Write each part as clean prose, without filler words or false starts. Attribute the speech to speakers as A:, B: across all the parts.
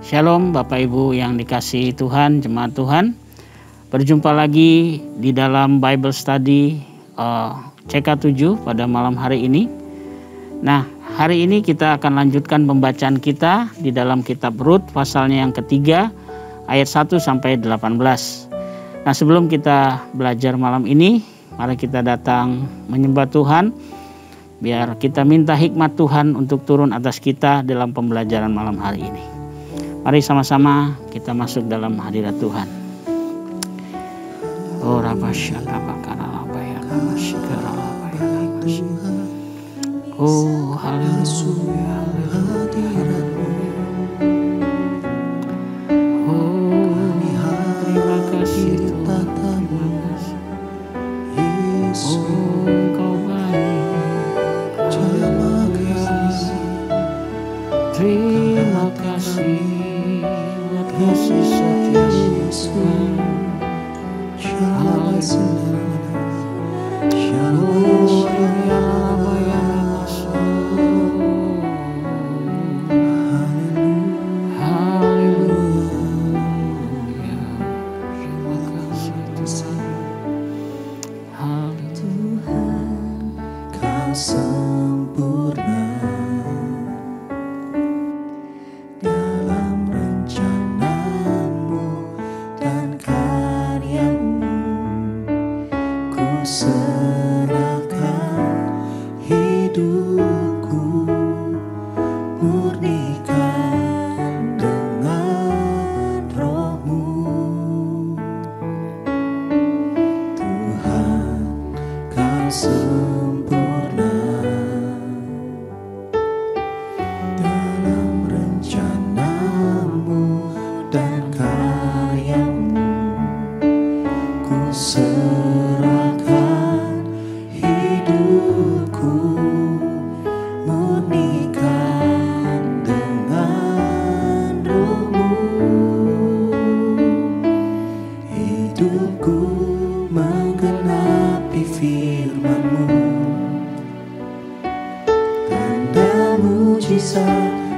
A: Shalom Bapak Ibu yang dikasihi Tuhan, jemaat Tuhan. Berjumpa lagi di dalam Bible Study CK7 pada malam hari ini. Nah, hari ini kita akan lanjutkan pembacaan kita di dalam kitab Rut pasalnya yang ketiga ayat 1 sampai 18. Nah, sebelum kita belajar malam ini, mari kita datang menyembah Tuhan. Biar kita minta hikmat Tuhan untuk turun atas kita dalam pembelajaran malam hari ini. Mari sama-sama kita masuk dalam hadirat Tuhan. Oh oh haleluya, oh terima kasih Tuhan, terima kasih. Oh Engkau baik, terima kasih buat kasih setia Tuhan.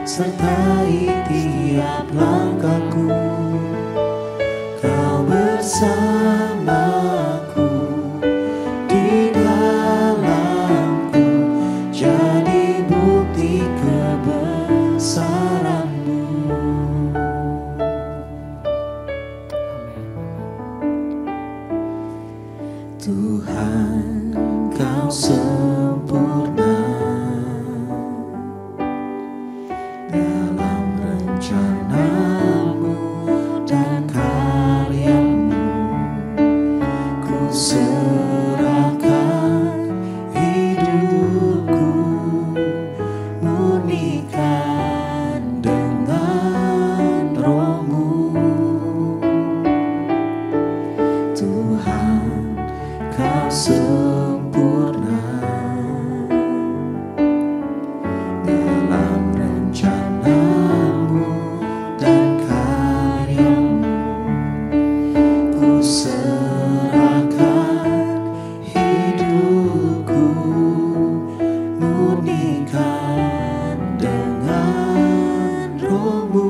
B: Sertai tiap langkahku, Kau bersamaku, di dalamku, jadi bukti kebesaran-Mu. Tuhan, Kau sempurna dalam rencana-Mu dan karya-Mu. Ku serahkan hidupku, murnikan dengan Roh-Mu. Tuhan, Kau sempurna dalam rencana-Mu dan karya-Mu. Ku serahkan hidupku, murnikan dengan Roh-Mu.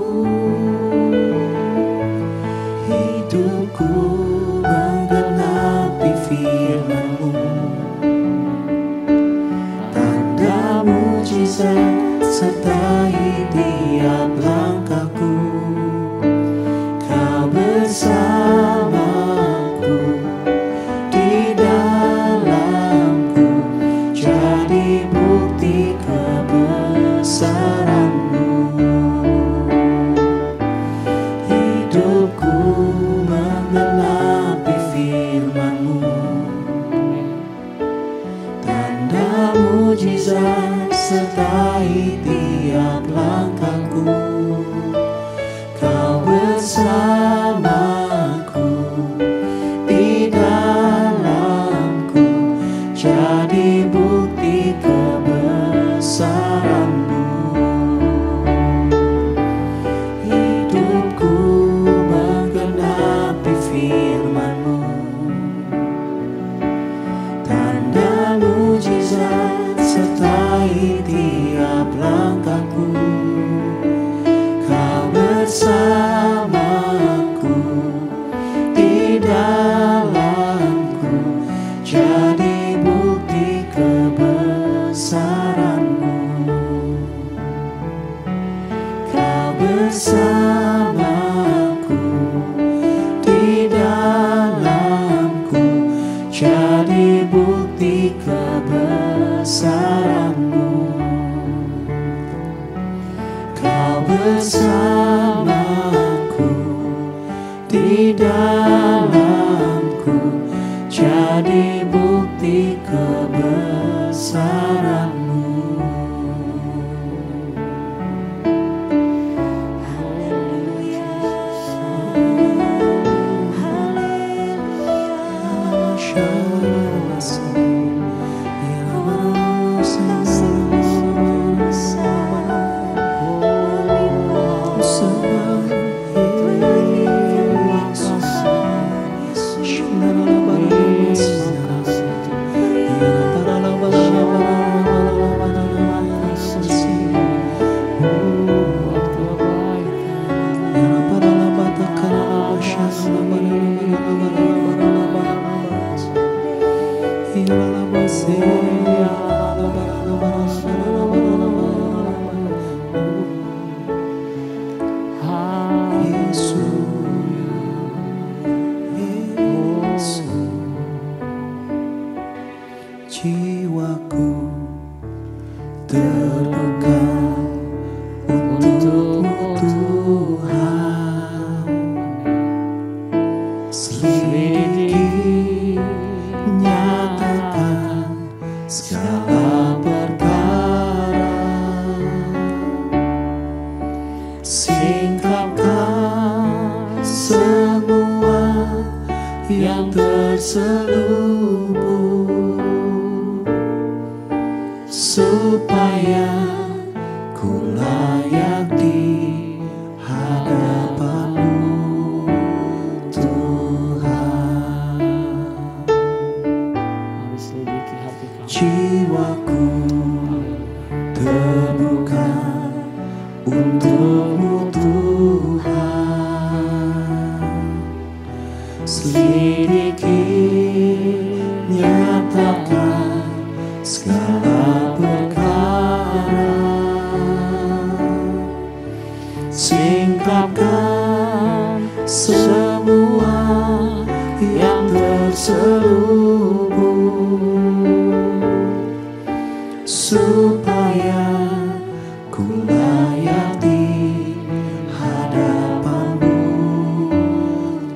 B: Hidupku menggenapi firman-Mu, tanda mujizat sertai tiap langkahku. Kau bersamaku, di dalamku, jadi bukti kebesaran-Mu. Hidupku menggenapi firman-Mu, tanda mujizat sertai tiap langkahku. Kau bersamaku, di dalamku, jadi bukti kebesaran-Mu. Hidupku menggenapi firman-Mu, tanda mujizat sertai tiap langkahku. Kau bersamaku, bersamaku, di dalamku, jadi bukti kebesaran-Mu. Kau bersamaku, di dalamku, jadi bukti kebesaran-Mu. Jiwaku terluka untuk-Mu Tuhan, selidiki, nyatakan segala perkara, singkapkan semua yang terselubung, supaya ku layak di hadapan-Mu Tuhan.
A: Mari selidiki hati kami.
B: Jiwaku terbuka untuk-Mu Tuhan, selidiki, nyatakan segala perkara, singkapkan semua yang terselubung, supaya ku layak di hadapan-Mu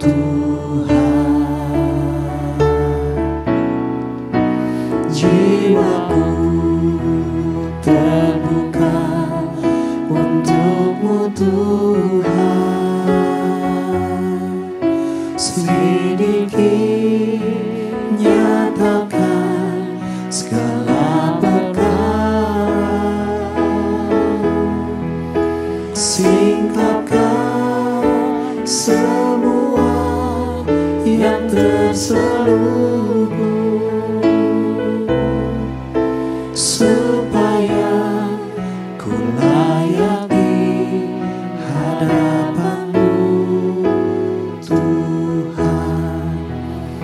B: Tuhan. Jiwaku terbuka untuk-Mu Tuhan, selidiki, nyatakan segala perkara, singkapkan semua yang terselubung, supaya ku layak di hadapan-Mu Tuhan.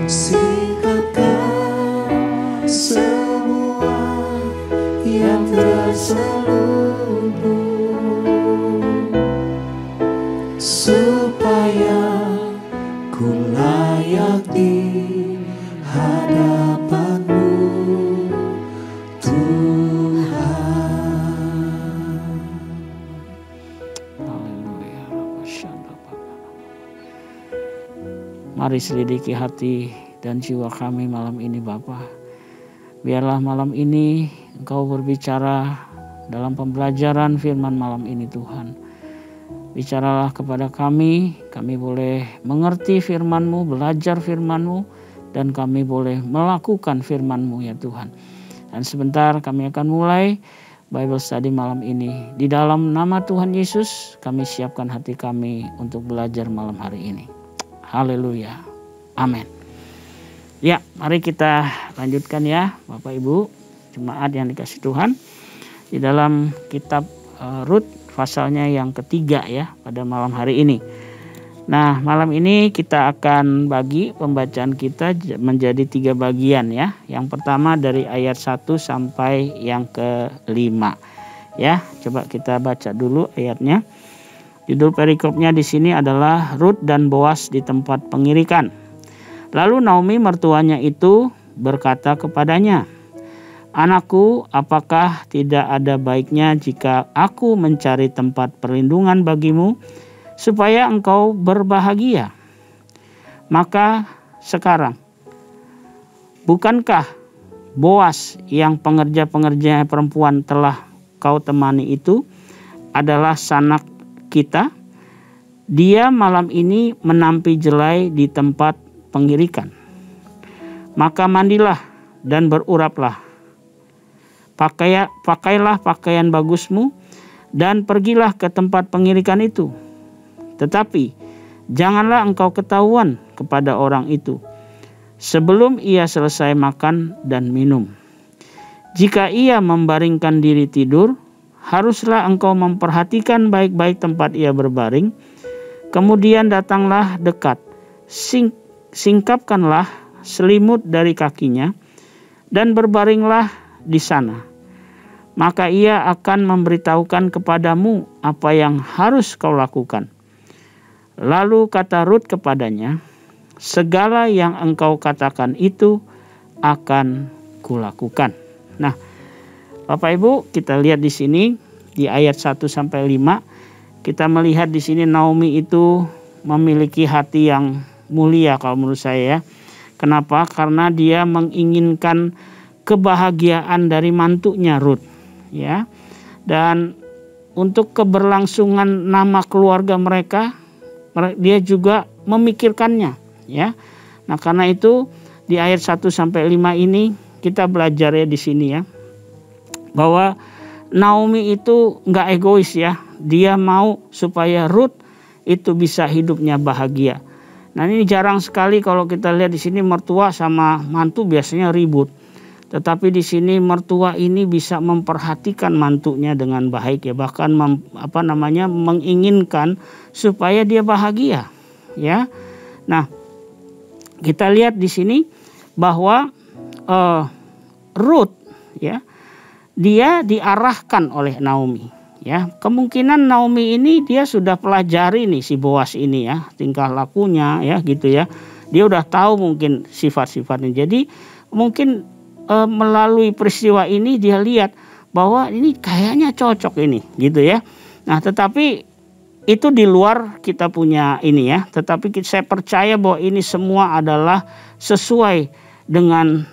B: Singkapkan semua yang terselubung, supaya ku layak di hadapan-Mu Tuhan.
A: Haleluya. Mari selidiki hati dan jiwa kami malam ini Bapa. Biarlah malam ini Engkau berbicara dalam pembelajaran firman malam ini Tuhan. Bicaralah kepada kami boleh mengerti firman-Mu, belajar firman-Mu, dan kami boleh melakukan firman-Mu ya Tuhan. Dan sebentar kami akan mulai Bible Study malam ini. Di dalam nama Tuhan Yesus kami siapkan hati kami untuk belajar malam hari ini. Haleluya. Amin. Ya, mari kita lanjutkan ya Bapak Ibu, jemaat yang dikasih Tuhan. Di dalam kitab Rut pasalnya yang ketiga ya pada malam hari ini. Nah, malam ini kita akan bagi pembacaan kita menjadi 3 bagian ya. Yang pertama dari ayat 1 sampai yang ke-5. Ya, coba kita baca dulu ayatnya. Judul perikopnya di sini adalah Rut dan Boas di tempat pengirikan. Lalu Naomi mertuanya itu berkata kepadanya, "Anakku, apakah tidak ada baiknya jika aku mencari tempat perlindungan bagimu supaya engkau berbahagia? Maka sekarang, bukankah Boas yang pengerja-pengerja perempuan telah kau temani itu adalah sanak kita? Dia malam ini menampi jelai di tempat pengirikan. Maka mandilah dan beruraplah. Pakailah pakaian bagusmu dan pergilah ke tempat pengirikan itu. Tetapi janganlah engkau ketahuan kepada orang itu sebelum ia selesai makan dan minum. Jika ia membaringkan diri tidur, haruslah engkau memperhatikan baik-baik tempat ia berbaring. Kemudian datanglah dekat, singkapkanlah selimut dari kakinya, dan berbaringlah di sana. Maka ia akan memberitahukan kepadamu apa yang harus kau lakukan." Lalu kata Rut kepadanya, "Segala yang engkau katakan itu akan kulakukan." Nah, Bapak Ibu, kita lihat di sini di ayat 1 sampai 5, kita melihat di sini Naomi itu memiliki hati yang mulia kalau menurut saya ya. Kenapa? Karena dia menginginkan kebahagiaan dari mantunya Rut, ya. Dan untuk keberlangsungan nama keluarga mereka, dia juga memikirkannya, ya. Nah, karena itu di ayat 1 sampai 5 ini kita belajar ya di sini ya, bahwa Naomi itu nggak egois ya. Dia mau supaya Rut itu bisa hidupnya bahagia. Nah, ini jarang sekali kalau kita lihat di sini mertua sama mantu biasanya ribut. Tetapi di sini mertua ini bisa memperhatikan mantunya dengan baik ya, bahkan menginginkan supaya dia bahagia, ya. Nah, kita lihat di sini bahwa Rut ya, dia diarahkan oleh Naomi, ya. Kemungkinan Naomi ini dia sudah pelajari nih si Boas ini ya, tingkah lakunya ya gitu ya. Dia udah tahu mungkin sifat-sifatnya. Jadi mungkin melalui peristiwa ini dia lihat bahwa ini kayaknya cocok ini gitu ya. Nah, tetapi itu di luar kita punya ini ya. Tetapi saya percaya bahwa ini semua adalah sesuai dengan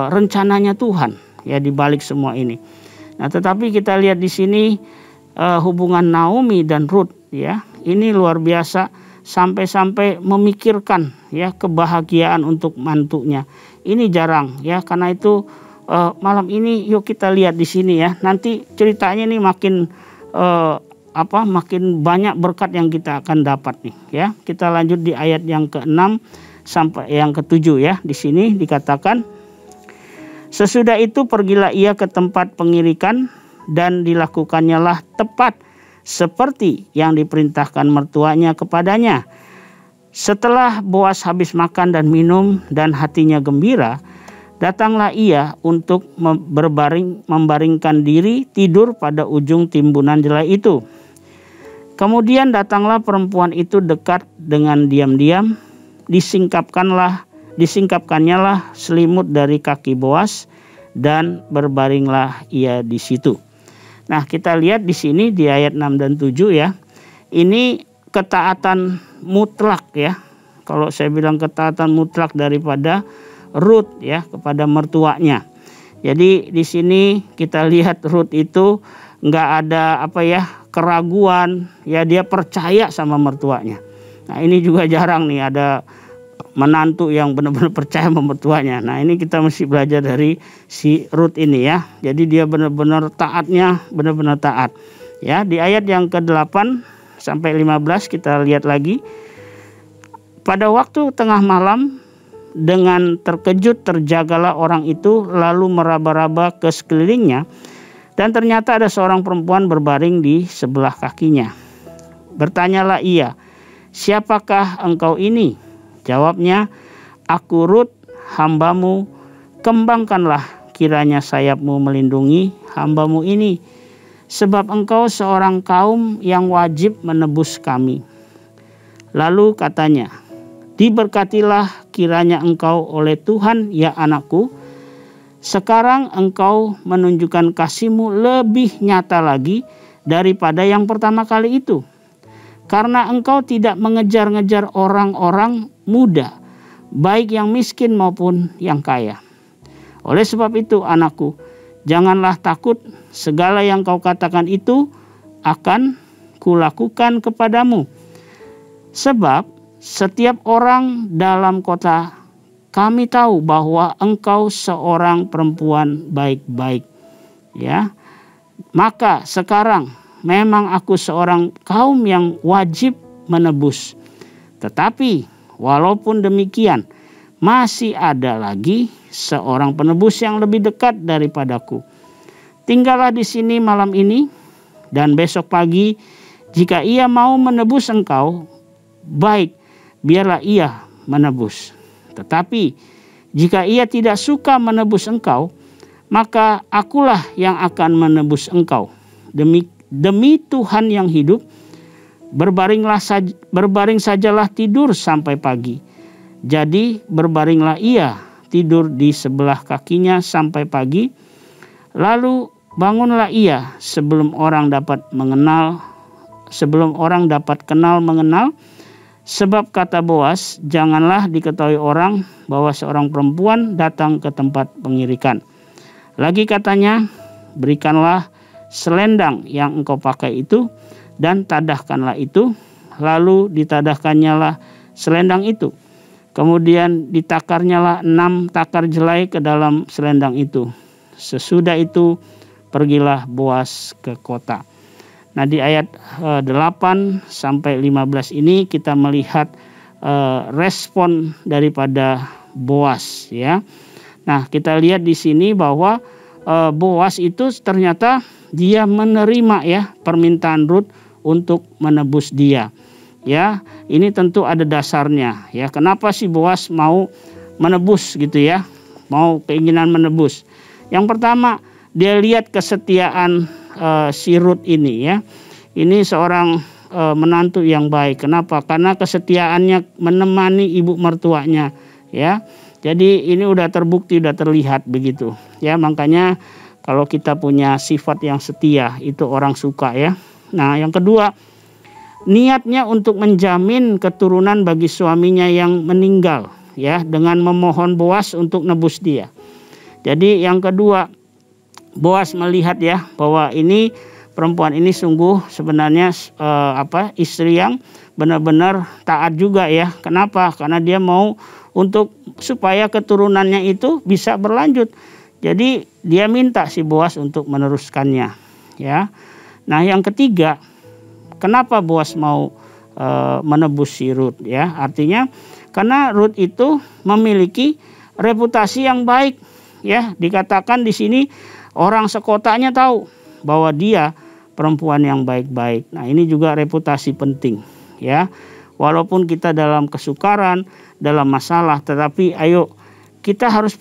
A: rencananya Tuhan ya di balik semua ini. Nah, tetapi kita lihat di sini hubungan Naomi dan Rut ya. Ini luar biasa sampai-sampai memikirkan ya kebahagiaan untuk mantunya. Ini jarang ya, karena itu malam ini yuk kita lihat di sini ya. Nanti ceritanya ini makin banyak berkat yang kita akan dapat nih ya. Kita lanjut di ayat yang ke-6 sampai yang ke-7 ya. Di sini dikatakan, "Sesudah itu pergilah ia ke tempat pengirikan dan dilakukannya lah tepat seperti yang diperintahkan mertuanya kepadanya. Setelah Boas habis makan dan minum dan hatinya gembira, datanglah ia untuk membaringkan diri tidur pada ujung timbunan jelai itu. Kemudian datanglah perempuan itu dekat dengan diam-diam, disingkapkannya lah selimut dari kaki Boas dan berbaringlah ia di situ." Nah, kita lihat di sini di ayat 6 dan 7 ya. Ini ketaatan mutlak ya. Kalau saya bilang ketaatan mutlak daripada Rut ya kepada mertuanya. Jadi di sini kita lihat Rut itu nggak ada keraguan ya, dia percaya sama mertuanya. Nah, ini juga jarang nih ada menantu yang benar-benar percaya sama mertuanya. Nah, ini kita mesti belajar dari si Rut ini ya. Jadi dia benar-benar benar-benar taat. Ya, di ayat yang ke-8 sampai 15 kita lihat lagi. "Pada waktu tengah malam, dengan terkejut terjagalah orang itu lalu meraba-raba ke sekelilingnya, dan ternyata ada seorang perempuan berbaring di sebelah kakinya. Bertanyalah ia, 'Siapakah engkau ini?' Jawabnya, 'Aku Rut, hambamu. Kembangkanlah kiranya sayapmu melindungi hambamu ini, sebab engkau seorang kaum yang wajib menebus kami. Lalu katanya, diberkatilah kiranya engkau oleh Tuhan ya anakku. Sekarang engkau menunjukkan kasih-Mu lebih nyata lagi daripada yang pertama kali itu. Karena engkau tidak mengejar-ngejar orang-orang muda, baik yang miskin maupun yang kaya. Oleh sebab itu anakku, janganlah takut, segala yang kau katakan itu akan kulakukan kepadamu. Sebab setiap orang dalam kota kami tahu bahwa engkau seorang perempuan baik-baik. Ya. Maka sekarang memang aku seorang kaum yang wajib menebus. Tetapi walaupun demikian, masih ada lagi seorang penebus yang lebih dekat daripadaku. Tinggallah di sini malam ini, dan besok pagi jika ia mau menebus engkau, baik, biarlah ia menebus. Tetapi jika ia tidak suka menebus engkau, maka akulah yang akan menebus engkau. Demi Tuhan yang hidup, berbaring sajalah tidur sampai pagi. Jadi berbaringlah ia tidur di sebelah kakinya sampai pagi. Lalu bangunlah ia sebelum orang dapat kenal mengenal. Sebab kata Boas, janganlah diketahui orang bahwa seorang perempuan datang ke tempat pengirikan. Lagi katanya, berikanlah selendang yang engkau pakai itu dan tadahkanlah itu. Lalu ditadahkannyalah selendang itu. Kemudian ditakarnyalah 6 takar jelai ke dalam selendang itu. Sesudah itu pergilah Boas ke kota. Nah, di ayat 8 sampai 15 ini kita melihat respon daripada Boas, ya. Nah, kita lihat di sini bahwa Boas itu ternyata dia menerima ya permintaan Rut untuk menebus dia. Ya, ini tentu ada dasarnya ya. Kenapa sih Boas mau menebus gitu ya? Mau keinginan menebus. Yang pertama, dia lihat kesetiaan si Rut ini ya. Ini seorang menantu yang baik. Kenapa? Karena kesetiaannya menemani ibu mertuanya ya. Jadi ini udah terbukti, udah terlihat begitu. Ya, makanya kalau kita punya sifat yang setia, itu orang suka ya. Nah, yang kedua, niatnya untuk menjamin keturunan bagi suaminya yang meninggal ya, dengan memohon Boas untuk nebus dia. Jadi yang kedua, Boas melihat ya bahwa ini perempuan ini sungguh sebenarnya istri yang benar-benar taat juga ya. Kenapa? Karena dia mau untuk supaya keturunannya itu bisa berlanjut. Jadi dia minta si Boas untuk meneruskannya ya. Nah, yang ketiga, kenapa Boas mau menebus si Rut ya? Artinya karena Rut itu memiliki reputasi yang baik ya. Dikatakan di sini orang sekotanya tahu bahwa dia perempuan yang baik-baik. Nah, ini juga reputasi penting ya. Walaupun kita dalam kesukaran, dalam masalah, tetapi ayo kita harus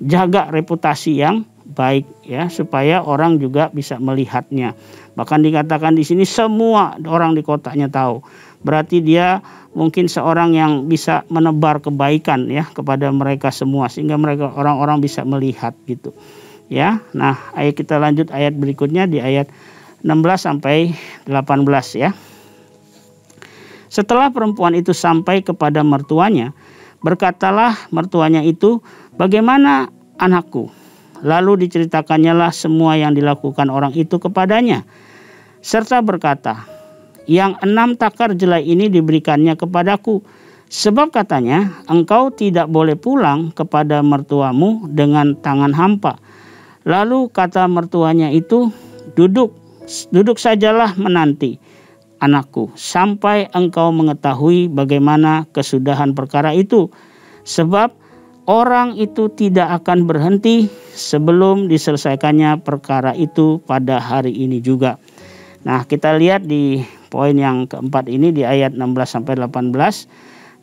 A: jaga reputasi yang baik ya, supaya orang juga bisa melihatnya. Bahkan dikatakan di sini semua orang di kotanya tahu. Berarti dia mungkin seorang yang bisa menebar kebaikan ya kepada mereka semua, sehingga mereka orang-orang bisa melihat gitu. Ya. Nah, ayo kita lanjut ayat berikutnya di ayat 16 sampai 18 ya. Setelah perempuan itu sampai kepada mertuanya, berkatalah mertuanya itu, "Bagaimana anakku?" Lalu diceritakannya semua yang dilakukan orang itu kepadanya. Serta berkata, "Yang 6 takar jelai ini diberikannya kepadaku. Sebab katanya, engkau tidak boleh pulang kepada mertuamu dengan tangan hampa." Lalu kata mertuanya itu, Duduk sajalah menanti, anakku, sampai engkau mengetahui bagaimana kesudahan perkara itu. Sebab orang itu tidak akan berhenti sebelum diselesaikannya perkara itu pada hari ini juga." Nah, kita lihat di poin yang keempat ini di ayat 16 sampai 18.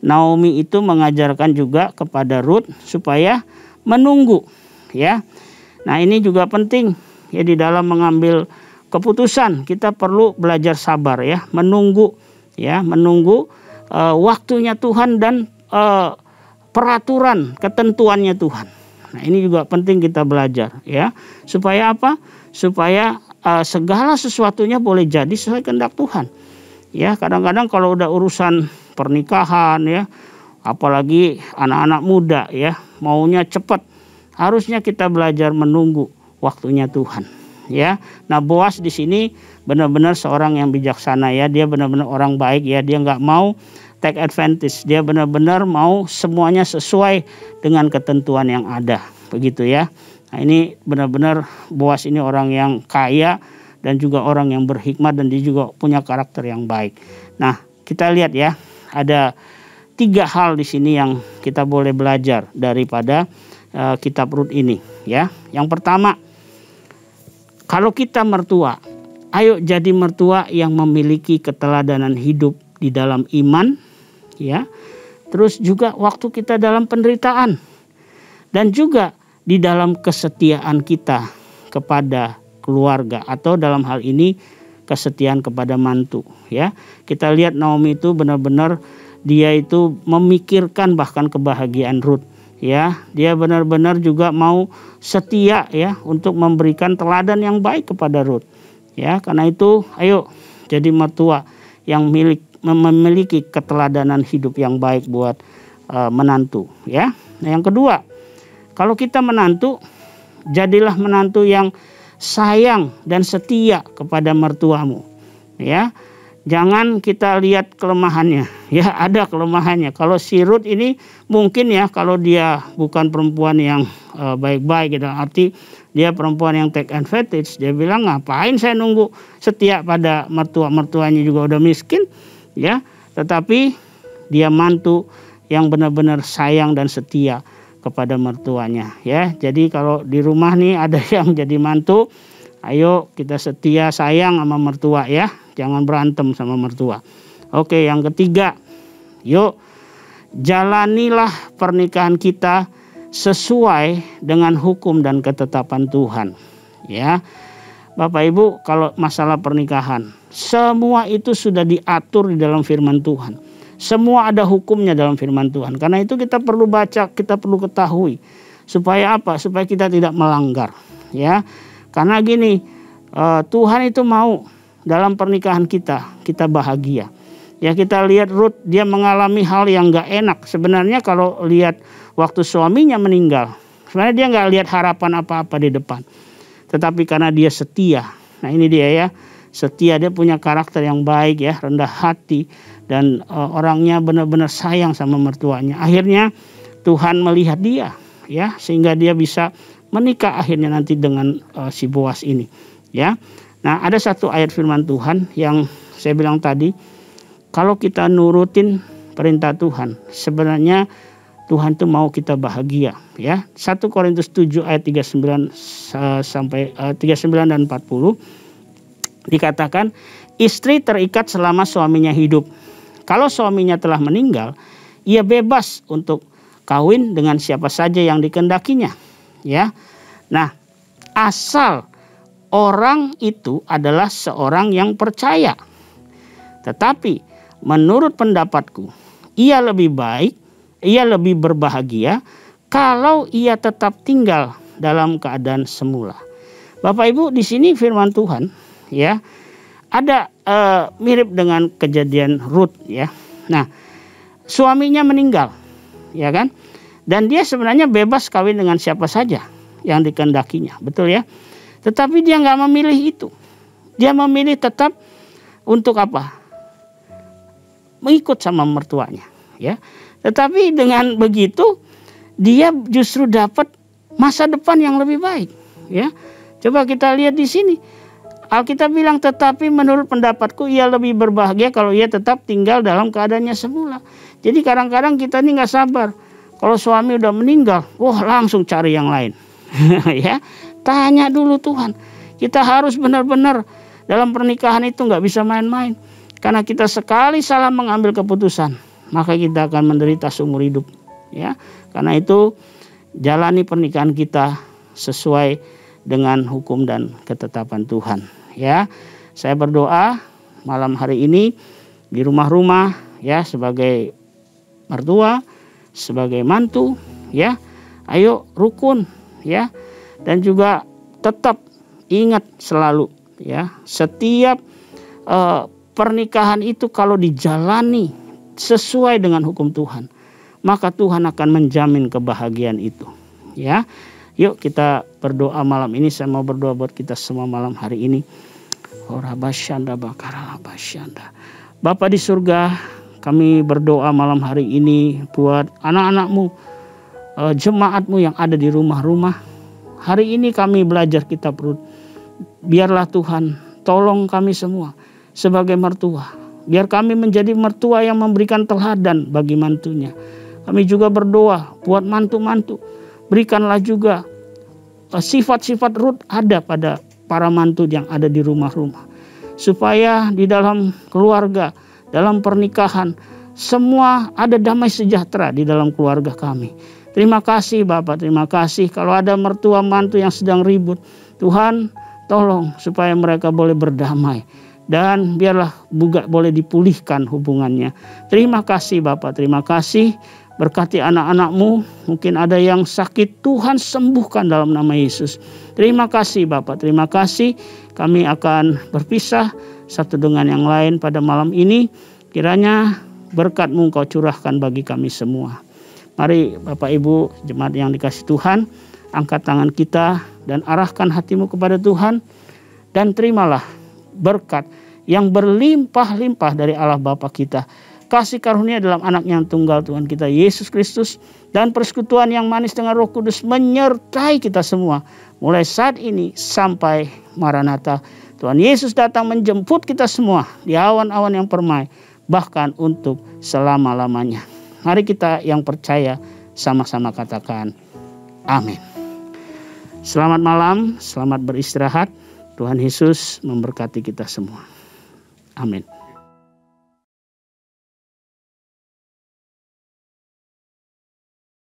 A: Naomi itu mengajarkan juga kepada Rut supaya menunggu ya. Nah, ini juga penting ya di dalam mengambil keputusan, kita perlu belajar sabar ya, menunggu waktunya Tuhan dan peraturan ketentuannya Tuhan. Nah, ini juga penting kita belajar ya. Supaya apa? Supaya segala sesuatunya boleh jadi sesuai kehendak Tuhan. Ya, kadang-kadang kalau udah urusan pernikahan ya, apalagi anak-anak muda ya, maunya cepat. Harusnya kita belajar menunggu waktunya Tuhan. Ya. Nah, Boas di sini benar-benar seorang yang bijaksana ya. Dia benar-benar orang baik ya. Dia nggak mau take advantage. Dia benar-benar mau semuanya sesuai dengan ketentuan yang ada. Begitu ya. Nah, ini benar-benar Boas ini orang yang kaya dan juga orang yang berhikmat, dan dia juga punya karakter yang baik. Nah, kita lihat ya, ada 3 hal di sini yang kita boleh belajar daripada kitab Rut ini ya. Yang pertama, kalau kita mertua, ayo jadi mertua yang memiliki keteladanan hidup di dalam iman ya. Terus juga waktu kita dalam penderitaan, dan juga di dalam kesetiaan kita kepada keluarga, atau dalam hal ini kesetiaan kepada mantu ya. Kita lihat Naomi itu benar-benar dia itu memikirkan bahkan kebahagiaan Rut ya. Dia benar-benar juga mau setia ya untuk memberikan teladan yang baik kepada Rut ya. Karena itu ayo jadi mertua yang memiliki keteladanan hidup yang baik buat menantu ya. Nah, yang kedua, kalau kita menantu, jadilah menantu yang sayang dan setia kepada mertuamu ya. Jangan kita lihat kelemahannya ya, ada kelemahannya. Kalau si Rut ini mungkin ya, kalau dia bukan perempuan yang baik-baik gitu, arti dia perempuan yang take advantage, dia bilang ngapain saya nunggu setia pada mertuanya juga udah miskin ya. Tetapi dia mantu yang benar-benar sayang dan setia kepada mertuanya ya. Jadi kalau di rumah nih ada yang jadi mantu, ayo kita setia sayang sama mertua ya. Jangan berantem sama mertua. Oke, yang ketiga, yuk jalanilah pernikahan kita sesuai dengan hukum dan ketetapan Tuhan ya. Bapak Ibu, kalau masalah pernikahan, semua itu sudah diatur di dalam firman Tuhan. Semua ada hukumnya dalam firman Tuhan. Karena itu kita perlu baca, kita perlu ketahui. Supaya apa? Supaya kita tidak melanggar ya. Karena gini, Tuhan itu mau dalam pernikahan kita bahagia. Ya, kita lihat Rut, dia mengalami hal yang gak enak. Sebenarnya kalau lihat waktu suaminya meninggal, sebenarnya dia gak lihat harapan apa-apa di depan. Tetapi karena dia setia. Nah, ini dia ya, setia. Dia punya karakter yang baik ya, rendah hati, dan orangnya benar-benar sayang sama mertuanya. Akhirnya Tuhan melihat dia ya, sehingga dia bisa menikah akhirnya nanti dengan si Boas ini ya. Nah, ada satu ayat firman Tuhan yang saya bilang tadi, kalau kita nurutin perintah Tuhan, sebenarnya Tuhan tuh mau kita bahagia ya. 1 Korintus 7 ayat 39 sampai 39 dan 40 dikatakan, istri terikat selama suaminya hidup. Kalau suaminya telah meninggal, ia bebas untuk kawin dengan siapa saja yang dikehendakinya ya. Nah, asal orang itu adalah seorang yang percaya. Tetapi menurut pendapatku, ia lebih baik, ia lebih berbahagia kalau ia tetap tinggal dalam keadaan semula. Bapak Ibu, di sini firman Tuhan ya, ada mirip dengan kejadian Rut ya. Nah, suaminya meninggal ya kan, dan dia sebenarnya bebas kawin dengan siapa saja yang dikehendakinya, betul ya. Tetapi dia nggak memilih itu. Dia memilih tetap untuk apa? Mengikut sama mertuanya, ya. Tetapi dengan begitu dia justru dapat masa depan yang lebih baik, ya. Coba kita lihat di sini. Alkitab bilang, tetapi menurut pendapatku ia lebih berbahagia kalau ia tetap tinggal dalam keadaannya semula. Jadi kadang-kadang kita ini nggak sabar. Kalau suami udah meninggal, wah langsung cari yang lain, ya. Tanya dulu Tuhan. Kita harus benar-benar dalam pernikahan itu nggak bisa main-main. Karena kita sekali salah mengambil keputusan, maka kita akan menderita seumur hidup. Ya, karena itu jalani pernikahan kita sesuai dengan hukum dan ketetapan Tuhan. ya. Saya berdoa malam hari ini di rumah-rumah ya, sebagai mertua, sebagai mantu ya. Ayo rukun ya. Dan juga tetap ingat selalu ya, setiap pernikahan itu kalau dijalani sesuai dengan hukum Tuhan, maka Tuhan akan menjamin kebahagiaan itu ya. Yuk kita berdoa malam ini. Saya mau berdoa buat kita semua malam hari ini. Bapa di surga, kami berdoa malam hari ini buat anak-anakmu, jemaatmu yang ada di rumah-rumah. Hari ini kami belajar kitab Rut. Biarlah Tuhan tolong kami semua sebagai mertua. Biar kami menjadi mertua yang memberikan teladan bagi mantunya. Kami juga berdoa buat mantu-mantu. Berikanlah juga sifat-sifat Rut ada pada para mantu yang ada di rumah-rumah. Supaya di dalam keluarga, dalam pernikahan, semua ada damai sejahtera di dalam keluarga kami. Terima kasih Bapak, terima kasih. Kalau ada mertua mantu yang sedang ribut, Tuhan tolong supaya mereka boleh berdamai. Dan biarlah juga boleh dipulihkan hubungannya. Terima kasih Bapak, terima kasih. Berkati anak-anakmu, mungkin ada yang sakit, Tuhan sembuhkan dalam nama Yesus. Terima kasih Bapak, terima kasih. Kami akan berpisah satu dengan yang lain pada malam ini. Kiranya berkat-Mu Engkau curahkan bagi kami semua. Mari Bapak Ibu jemaat yang dikasih Tuhan, angkat tangan kita dan arahkan hatimu kepada Tuhan. Dan terimalah berkat yang berlimpah-limpah dari Allah Bapa kita. Kasih karunia dalam anak yang tunggal Tuhan kita Yesus Kristus. Dan persekutuan yang manis dengan Roh Kudus menyertai kita semua. Mulai saat ini sampai Maranatha. Tuhan Yesus datang menjemput kita semua di awan-awan yang permai. Bahkan untuk selama-lamanya. Mari kita yang percaya sama-sama katakan amin. Selamat malam, selamat beristirahat. Tuhan Yesus memberkati kita semua. Amin.